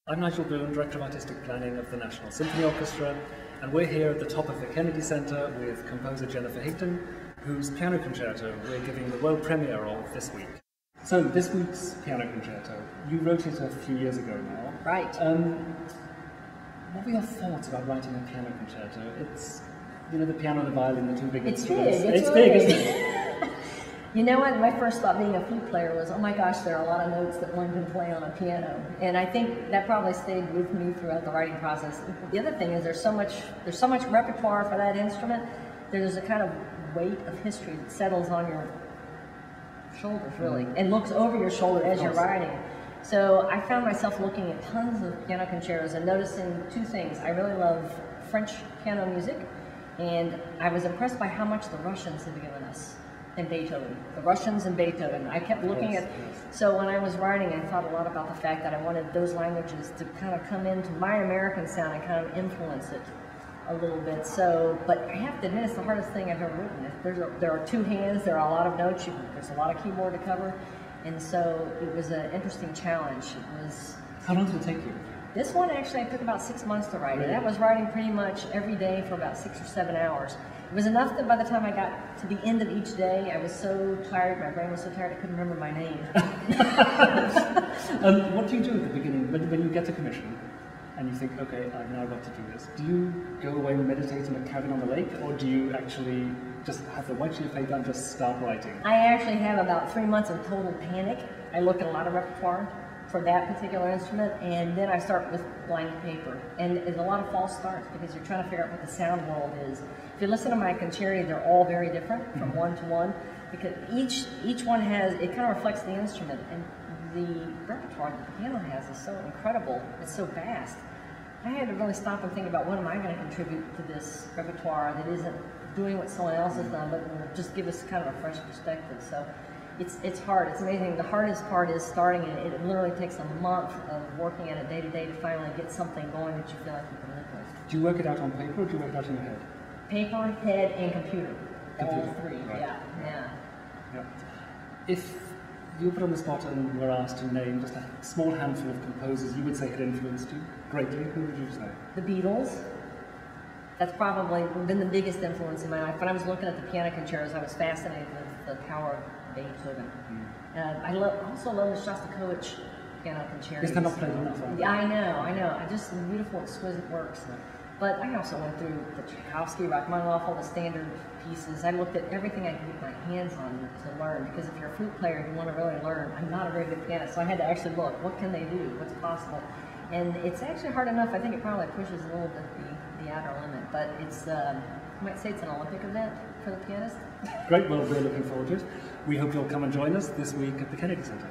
I'm Nigel Boone, Director of Artistic Planning of the National Symphony Orchestra, and we're here at the top of the Kennedy Center with composer Jennifer Higdon, whose piano concerto we're giving the world premiere of this week. So this week's piano concerto, you wrote it a few years ago now. Right. What were your thoughts about writing a piano concerto? It's, you know, the piano and the violin, the two big instruments. It's big, really isn't it? You know what, my first thought being a flute player was, oh my gosh, there are a lot of notes that one can play on a piano. And I think that probably stayed with me throughout the writing process. The other thing is there's so much repertoire for that instrument. There's a kind of weight of history that settles on your shoulders, really, and looks over your shoulder as you're writing. So I found myself looking at tons of piano concertos and noticing two things. I really love French piano music, and I was impressed by how much the Russians have given us. And Beethoven, the Russians and Beethoven. I kept looking at, so when I was writing, I thought a lot about the fact that I wanted those languages to kind of come into my American sound and kind of influence it a little bit. So, but I have to admit, it's the hardest thing I've ever written. There are two hands, there are a lot of notes, there's a lot of keyboard to cover, and so it was an interesting challenge. It was. How long did it take you? This one actually, I took about 6 months to write. Really? And that was writing pretty much every day for about 6 or 7 hours. It was enough that by the time I got to the end of each day, I was so tired, my brain was so tired I couldn't remember my name. What do you do at the beginning when you get a commission and you think, okay, I've now got to do this? Do you go away and meditate in a cabin on the lake, or do you actually just have the white sheet of paper and just start writing? I actually have about 3 months of total panic. I look at a lot of repertoire for that particular instrument, and then I start with blank paper. And it's a lot of false starts because you're trying to figure out what the sound world is. If you listen to my concerti, they're all very different from one to one, because each one has, it kind of reflects the instrument, and the repertoire that the piano has is so incredible, it's so vast. I had to really stop and think about what am I going to contribute to this repertoire that isn't doing what someone else has done, but will just give us kind of a fresh perspective. So it's hard. It's amazing. The hardest part is starting it. It literally takes a month of working at it day to day to finally get something going that you feel like you can live with. Do you work it out on paper, or do you work it out in your head? Paper, head, and computer. All three. Right. Yeah. If you were put on the spot and were asked to name just a small handful of composers you would say had influenced you greatly, who would you say? The Beatles. That's probably been the biggest influence in my life. When I was looking at the piano concertos, I was fascinated with the power of Beethoven. I also love the Shostakovich piano concertos. Because they're not played enough, aren't they? I know. Just beautiful, exquisite works. But I also went through the Tchaikovsky, Rachmaninoff, all the standard pieces. I looked at everything I could get my hands on to learn, because if you're a flute player and you want to really learn, I'm not a very good pianist, so I had to actually look, what can they do, what's possible? And it's actually hard enough. I think it probably pushes a little bit the outer limit, but it's, you might say it's an Olympic event for the pianist. Great, well, we're looking forward to it. We hope you'll come and join us this week at the Kennedy Center.